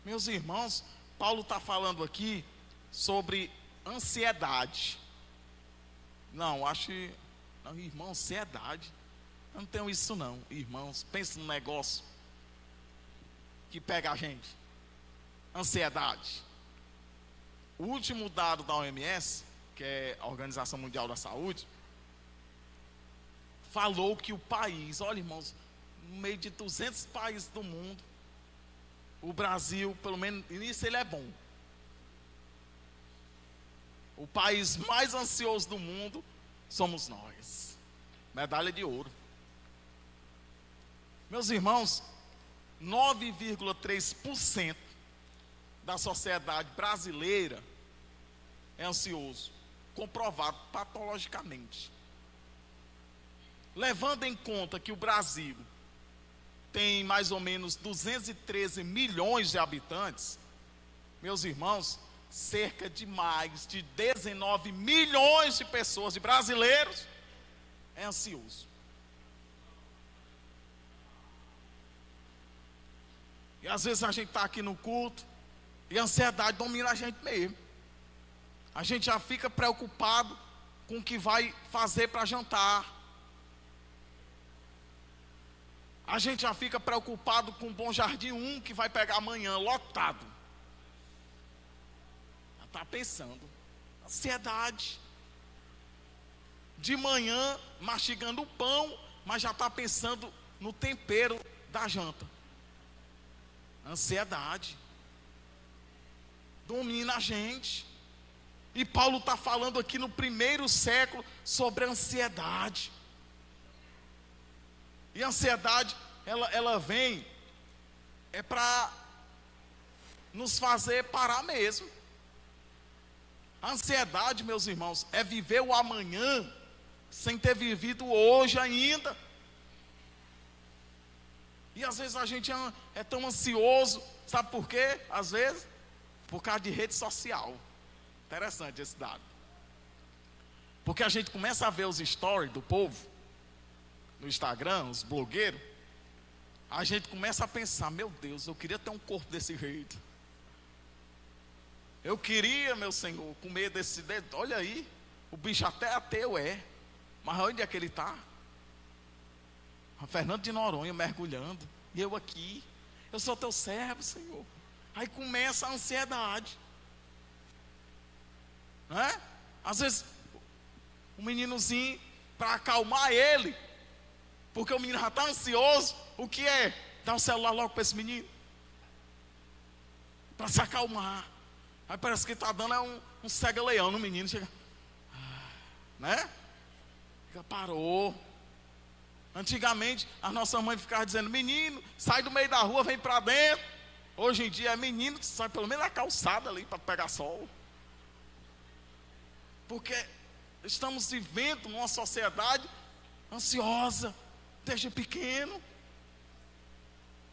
S2: Meus irmãos, Paulo está falando aqui sobre ansiedade. Não, irmão, ansiedade. Eu não tenho isso não, irmãos. Pensa num negócio que pega a gente. Ansiedade. O último dado da OMS, que é a Organização Mundial da Saúde, falou que o país, olha irmãos, no meio de 200 países do mundo, o Brasil, pelo menos nisso ele é bom. O país mais ansioso do mundo somos nós. Medalha de ouro. Meus irmãos, 9,3% da sociedade brasileira é ansioso, comprovado patologicamente. Levando em conta que o Brasil tem mais ou menos 213 milhões de habitantes, meus irmãos, cerca de mais de 19 milhões de pessoas, de brasileiros, é ansioso. E às vezes a gente está aqui no culto e a ansiedade domina a gente mesmo. A gente já fica preocupado com o que vai fazer para jantar. A gente já fica preocupado com o Bom Jardim 1 que vai pegar amanhã, lotado. Já está pensando. Ansiedade. De manhã, mastigando o pão, mas já está pensando no tempero da janta. Ansiedade. Domina a gente. E Paulo está falando aqui no 1º século sobre a ansiedade. E a ansiedade, ela vem para nos fazer parar mesmo. A ansiedade, meus irmãos, é viver o amanhã sem ter vivido hoje ainda. E às vezes a gente é tão ansioso, sabe por quê? Às vezes, por causa de rede social. Interessante esse dado. Porque a gente começa a ver os stories do povo no Instagram, os blogueiros, a gente começa a pensar, meu Deus, eu queria ter um corpo desse jeito. Eu queria, meu Senhor, comer desse dedo. Olha aí, o bicho até ateu é. Mas onde é que ele está? Fernando de Noronha mergulhando, e eu aqui. Eu sou teu servo, Senhor. Aí começa a ansiedade, né? Às vezes o meninozinho, para acalmar ele, porque o menino já está ansioso, o que é? Dá o celular logo para esse menino, para se acalmar. Aí parece que está dando um cega-leão no menino, chega, né? Parou. Antigamente a nossa mãe ficava dizendo: menino, sai do meio da rua, vem para dentro. Hoje em dia é menino que sai pelo menos na calçada ali para pegar sol. Porque estamos vivendo numa sociedade ansiosa desde pequeno,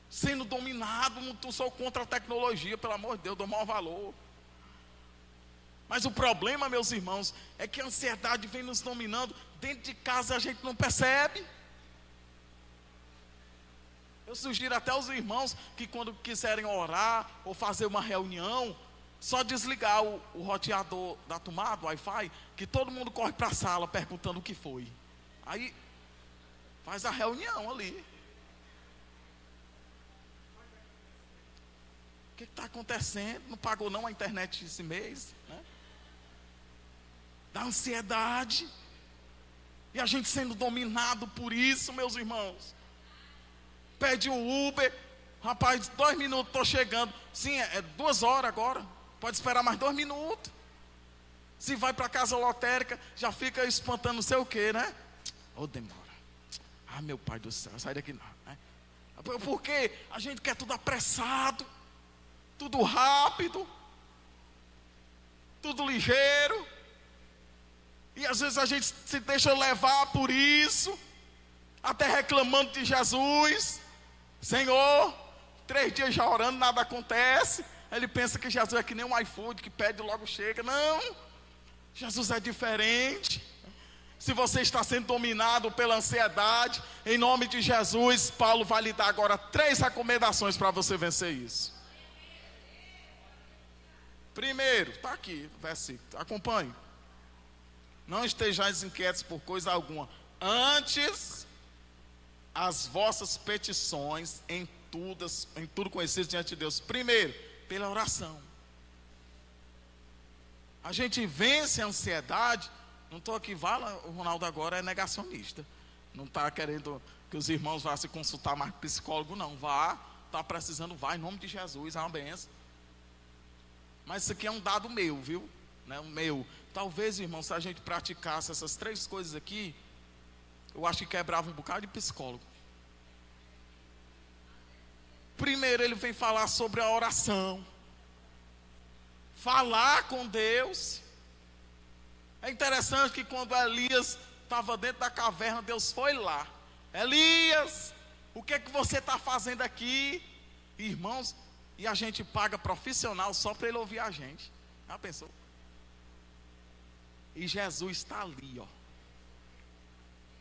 S2: sendo dominado. Não sou contra a tecnologia, pelo amor de Deus, dou maior valor. Mas o problema, meus irmãos, é que a ansiedade vem nos dominando. Dentro de casa a gente não percebe. Eu sugiro até aos irmãos que quando quiserem orar ou fazer uma reunião, só desligar o roteador da tomada, o Wi-Fi, que todo mundo corre para a sala perguntando o que foi. Aí faz a reunião ali. O que está acontecendo? Não pagou não a internet esse mês, né? Da ansiedade. E a gente sendo dominado por isso, meus irmãos. Pede um Uber, rapaz, 2 minutos, estou chegando. Sim, é 2 horas agora, pode esperar mais 2 minutos. Se vai para casa lotérica, já fica espantando não sei o que, né? Ô, demora. Ah, meu pai do céu, sai daqui não, né? Porque a gente quer tudo apressado, tudo rápido, tudo ligeiro. E às vezes a gente se deixa levar por isso, até reclamando de Jesus. Senhor, 3 dias já orando, nada acontece. Ele pensa que Jesus é que nem um iFood, que pede e logo chega. Não, Jesus é diferente. Se você está sendo dominado pela ansiedade, em nome de Jesus, Paulo vai lhe dar agora 3 recomendações para você vencer isso. Primeiro, está aqui o versículo, acompanhe. Não estejais inquietos por coisa alguma, antes as vossas petições em tudo conhecidas diante de Deus. Primeiro, pela oração. A gente vence a ansiedade. Não estou aqui, o Ronaldo agora é negacionista. Não está querendo que os irmãos vá se consultar mais com psicólogo, não. Vá, está precisando, vá, em nome de Jesus, é uma benção. Mas isso aqui é um dado meu, viu? Né? Meu. Talvez, irmão, se a gente praticasse essas 3 coisas aqui, eu acho que quebrava um bocado de psicólogo. Primeiro ele vem falar sobre a oração. Falar com Deus. É interessante que quando Elias estava dentro da caverna, Deus foi lá. Elias, o que é que você está fazendo aqui? Irmãos, e a gente paga profissional só para ele ouvir a gente. Já pensou? E Jesus está ali, ó.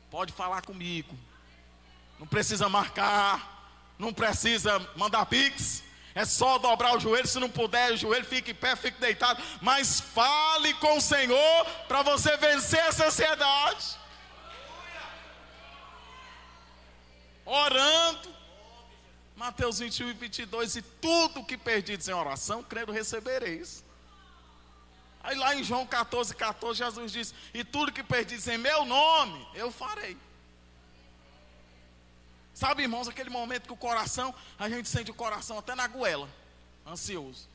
S2: Pode falar comigo. Não precisa marcar. Não precisa mandar pix. É só dobrar o joelho. Se não puder, o joelho fique em pé, fique deitado. Mas fale com o Senhor para você vencer essa ansiedade. Orando. Mateus 21 e 22. E tudo que perdides em oração, crendo recebereis. Aí lá em João 14, 14, Jesus diz: e tudo que perdides em meu nome, eu farei. Sabe, irmãos, aquele momento que o coração, a gente sente o coração até na goela, ansioso.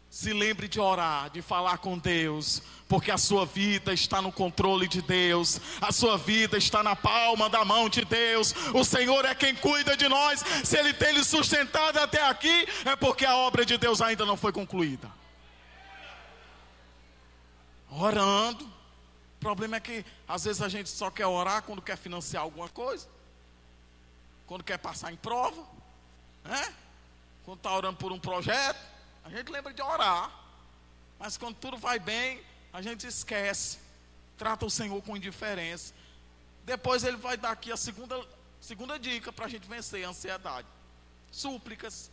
S2: Se lembre de orar, de falar com Deus, porque a sua vida está no controle de Deus, a sua vida está na palma da mão de Deus. O Senhor é quem cuida de nós. Se Ele tem lhe sustentado até aqui, é porque a obra de Deus ainda não foi concluída. Orando. O problema é que às vezes a gente só quer orar quando quer financiar alguma coisa, quando quer passar em prova, né? Quando está orando por um projeto, a gente lembra de orar. Mas quando tudo vai bem, a gente esquece. Trata o Senhor com indiferença. Depois ele vai dar aqui a segunda dica para a gente vencer a ansiedade. Súplicas.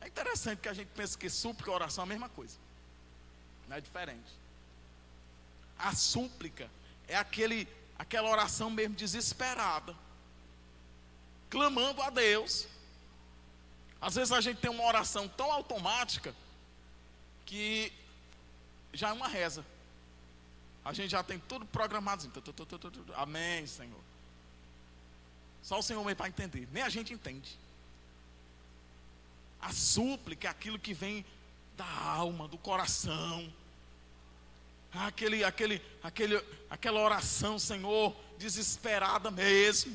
S2: É interessante que a gente pensa que súplica e oração é a mesma coisa. Não é diferente. A súplica é aquela oração mesmo desesperada, clamando a Deus. Às vezes a gente tem uma oração tão automática que já é uma reza. A gente já tem tudo programado. Amém, Senhor. Só o Senhor mesmo para entender. Nem a gente entende. A súplica é aquilo que vem da alma, do coração. Aquela oração, Senhor, desesperada mesmo.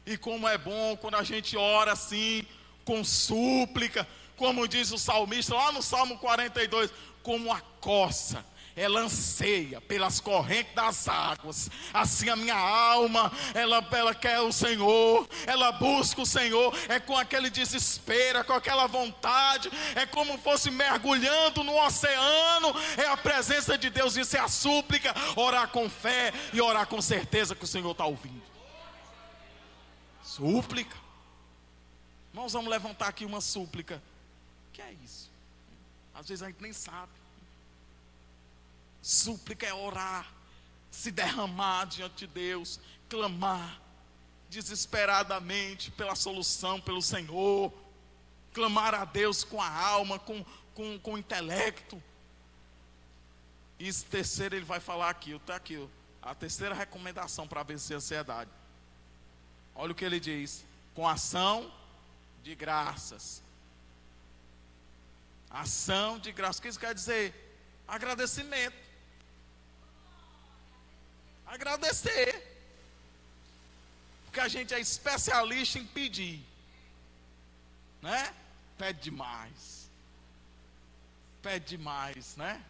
S2: E como é bom quando a gente ora assim, com súplica, como diz o salmista lá no Salmo 42, como a corça, ela anseia pelas correntes das águas, assim a minha alma, ela quer o Senhor, ela busca o Senhor, é com aquele desespero, é com aquela vontade, é como fosse mergulhando no oceano, é a presença de Deus, isso é a súplica, orar com fé e orar com certeza que o Senhor está ouvindo. Súplica. Nós vamos levantar aqui uma súplica. O que é isso? Às vezes a gente nem sabe. Súplica é orar, se derramar diante de Deus, clamar desesperadamente pela solução, pelo Senhor, clamar a Deus com a alma, com o intelecto. E esse terceiro ele vai falar aqui, está aqui, a terceira recomendação para vencer a ansiedade. Olha o que ele diz: com ação de graças. Ação de graças. O que isso quer dizer? Agradecimento. Agradecer. Porque a gente é especialista em pedir, né? Pede demais. Pede demais, né?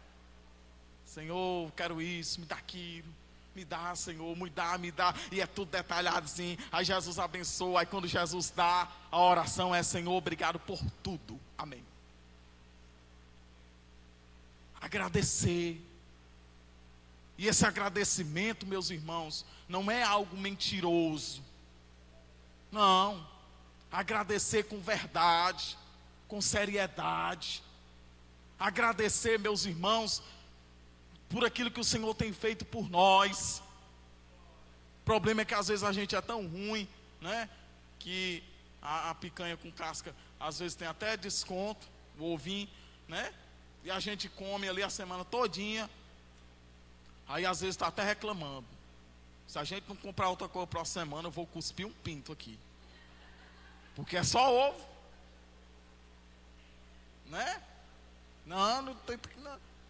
S2: Senhor, quero isso, me dá aquilo. Me dá, Senhor, me dá. E é tudo detalhadozinho. Aí Jesus abençoa. Aí quando Jesus dá, a oração é: Senhor, obrigado por tudo. Amém. Agradecer. E esse agradecimento, meus irmãos, não é algo mentiroso. Não. Agradecer com verdade, com seriedade. Agradecer, meus irmãos, por aquilo que o Senhor tem feito por nós. O problema é que às vezes a gente é tão ruim, né? Que a picanha com casca, às vezes tem até desconto, o ovinho, né? E a gente come ali a semana todinha. Aí às vezes está até reclamando. Se a gente não comprar outra coisa para a semana, eu vou cuspir um pinto aqui. Porque é só ovo. Né? Não tem que...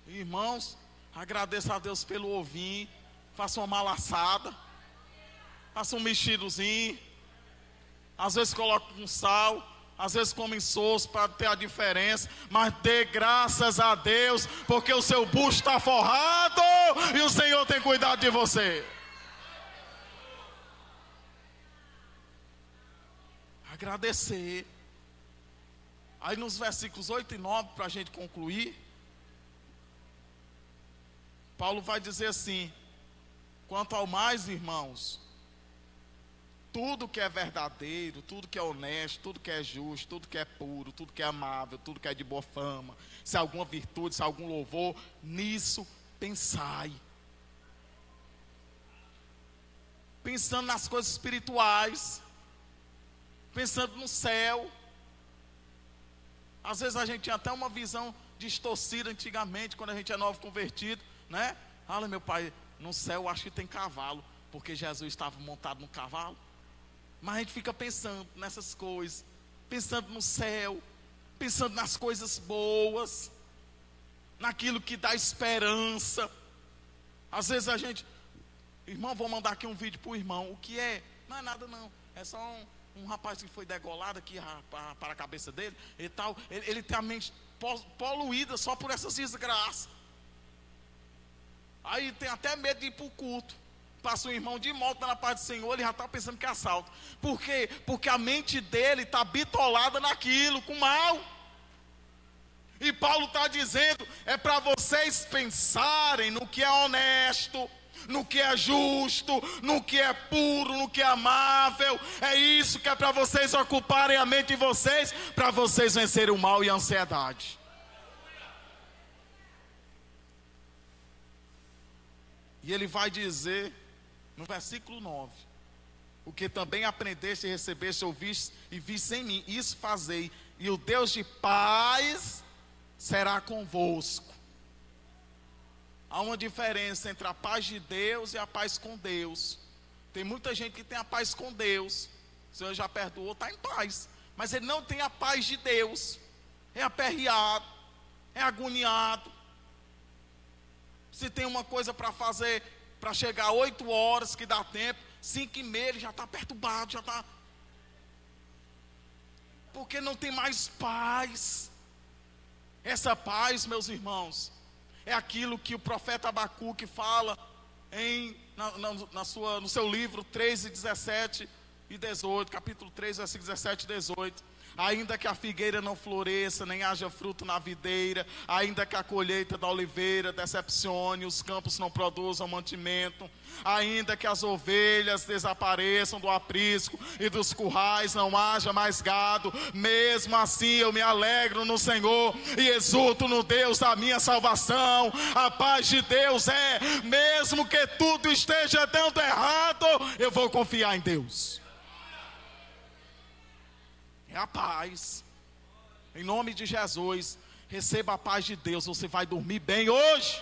S2: Irmãos, agradeça a Deus pelo ovinho. Faça uma malaçada. Faça um mexidozinho. Às vezes coloca com sal. Às vezes come insosso para ter a diferença. Mas dê graças a Deus, porque o seu bucho está forrado e o Senhor tem cuidado de você. Agradecer. Aí nos versículos 8 e 9, para a gente concluir, Paulo vai dizer assim: quanto ao mais, irmãos, tudo que é verdadeiro, tudo que é honesto, tudo que é justo, tudo que é puro, tudo que é amável, tudo que é de boa fama, se há alguma virtude, se há algum louvor, nisso pensai. Pensando nas coisas espirituais, pensando no céu. Às vezes a gente tinha até uma visão distorcida antigamente, quando a gente é novo convertido, né? Olha, meu pai, no céu eu acho que tem cavalo, porque Jesus estava montado no cavalo. Mas a gente fica pensando nessas coisas, pensando no céu, pensando nas coisas boas, naquilo que dá esperança. Às vezes a gente, irmão, vou mandar aqui um vídeo para o irmão. O que é? Não é nada não, é só um rapaz que foi degolado aqui para a cabeça dele e tal. Ele tem a mente poluída só por essas desgraças. Aí tem até medo de ir para o culto. Passa um irmão de moto na paz do Senhor, ele já está pensando que é assalto. Por quê? Porque a mente dele está bitolada naquilo, com mal. E Paulo está dizendo, é para vocês pensarem no que é honesto, no que é justo, no que é puro, no que é amável. É isso que é para vocês ocuparem a mente de vocês, para vocês vencerem o mal e a ansiedade. E ele vai dizer no versículo 9: o que também aprendeste e recebeste, ouviste e viste em mim, isso fazei, e o Deus de paz será convosco. Há uma diferença entre a paz de Deus e a paz com Deus. Tem muita gente que tem a paz com Deus. O Senhor já perdoou, está em paz. Mas ele não tem a paz de Deus. É aperreado, é agoniado. Se tem uma coisa para fazer, para chegar 8 horas, que dá tempo, 5h30 ele já está perturbado, já está. Porque não tem mais paz. Essa paz, meus irmãos, é aquilo que o profeta Abacuque fala no seu livro 3:17 e 18, capítulo 3, versículos 17 e 18. Ainda que a figueira não floresça, nem haja fruto na videira, ainda que a colheita da oliveira decepcione, os campos não produzam mantimento, ainda que as ovelhas desapareçam do aprisco e dos currais não haja mais gado, mesmo assim eu me alegro no Senhor e exulto no Deus da minha salvação. A paz de Deus mesmo que tudo esteja dando errado, eu vou confiar em Deus. É a paz. Em nome de Jesus, receba a paz de Deus. Você vai dormir bem hoje.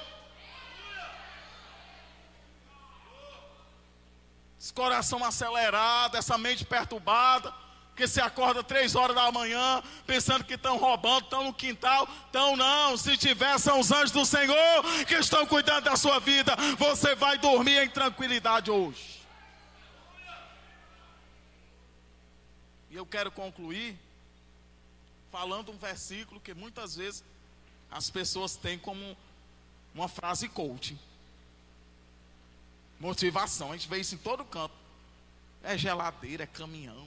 S2: Esse coração acelerado, essa mente perturbada, que se acorda 3 horas da manhã, pensando que estão roubando, estão no quintal. Então não, se tiver, são os anjos do Senhor que estão cuidando da sua vida. Você vai dormir em tranquilidade hoje. E eu quero concluir falando um versículo que muitas vezes as pessoas têm como uma frase coaching. Motivação, a gente vê isso em todo canto. É geladeira, é caminhão,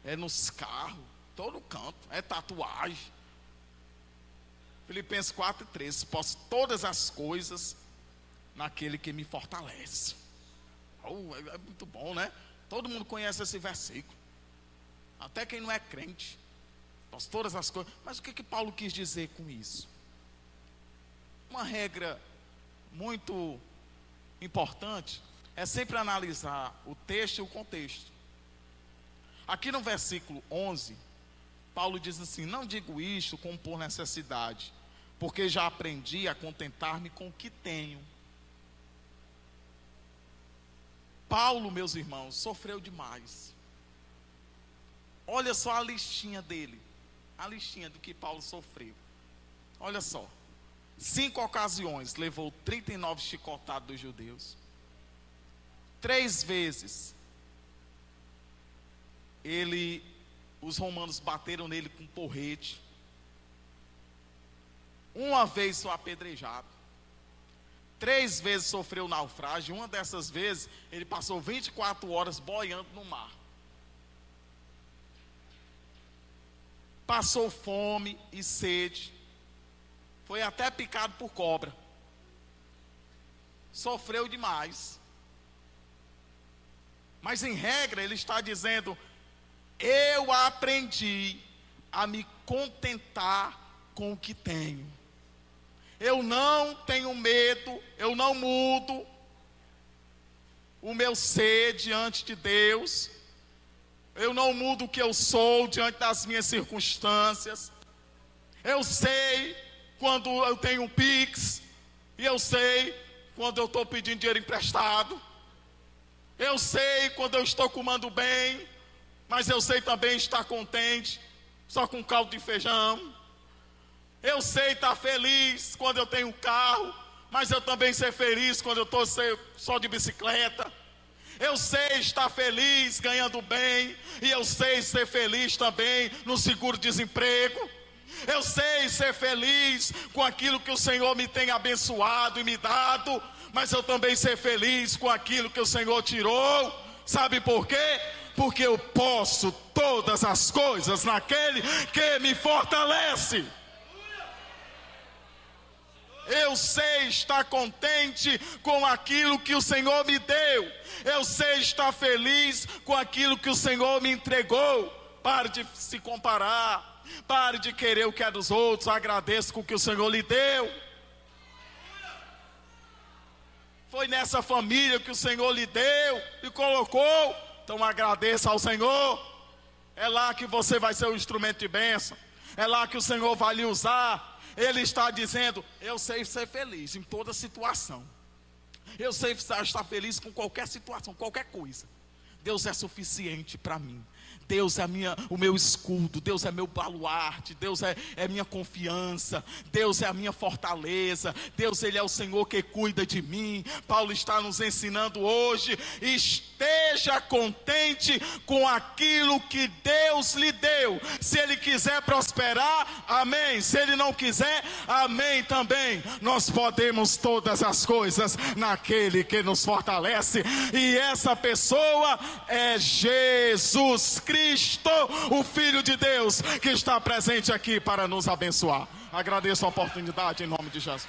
S2: é nos carros, todo canto, é tatuagem. Filipenses 4:13, posso todas as coisas naquele que me fortalece. É muito bom, né? Todo mundo conhece esse versículo. Até quem não é crente. Posso todas as coisas. Mas o que Paulo quis dizer com isso? Uma regra muito importante é sempre analisar o texto e o contexto. Aqui no versículo 11, Paulo diz assim: não digo isto como por necessidade, porque já aprendi a contentar-me com o que tenho. Paulo, meus irmãos, sofreu demais. Olha só a listinha dele, a listinha do que Paulo sofreu. Olha só, 5 ocasiões levou 39 chicotadas dos judeus. 3 vezes os romanos bateram nele com porrete. 1 vez foi apedrejado. 3 vezes sofreu naufrágio. Uma dessas vezes ele passou 24 horas boiando no mar. Passou fome e sede. Foi até picado por cobra. Sofreu demais. Mas em regra ele está dizendo: eu aprendi a me contentar com o que tenho. Eu não tenho medo, eu não mudo o meu ser diante de Deus. Eu não mudo o que eu sou diante das minhas circunstâncias. Eu sei quando eu tenho um Pix, e eu sei quando eu estou pedindo dinheiro emprestado. Eu sei quando eu estou comendo bem, mas eu sei também estar contente só com caldo de feijão. Eu sei estar feliz quando eu tenho um carro, mas eu também sei feliz quando eu estou só de bicicleta. Eu sei estar feliz ganhando bem, e eu sei ser feliz também no seguro-desemprego. Eu sei ser feliz com aquilo que o Senhor me tem abençoado e me dado, mas eu também sei feliz com aquilo que o Senhor tirou. Sabe por quê? Porque eu posso todas as coisas naquele que me fortalece. Eu sei estar contente com aquilo que o Senhor me deu. Eu sei estar feliz com aquilo que o Senhor me entregou. Pare de se comparar. Pare de querer o que é dos outros. Agradeça com o que o Senhor lhe deu. Foi nessa família que o Senhor lhe deu e colocou. Então agradeça ao Senhor. É lá que você vai ser um instrumento de bênção. É lá que o Senhor vai lhe usar. Ele está dizendo: eu sei ser feliz em toda situação. Eu sei estar feliz com qualquer situação, qualquer coisa. Deus é suficiente para mim. Deus é o meu escudo, Deus é meu baluarte, Deus é minha confiança, Deus é a minha fortaleza, Deus, Ele é o Senhor que cuida de mim. Paulo está nos ensinando hoje: esteja contente com aquilo que Deus lhe deu. Se Ele quiser prosperar, amém. Se Ele não quiser, amém também. Nós podemos todas as coisas naquele que nos fortalece, e essa pessoa é Jesus Cristo, o Filho de Deus, que está presente aqui para nos abençoar. Agradeço a oportunidade em nome de Jesus.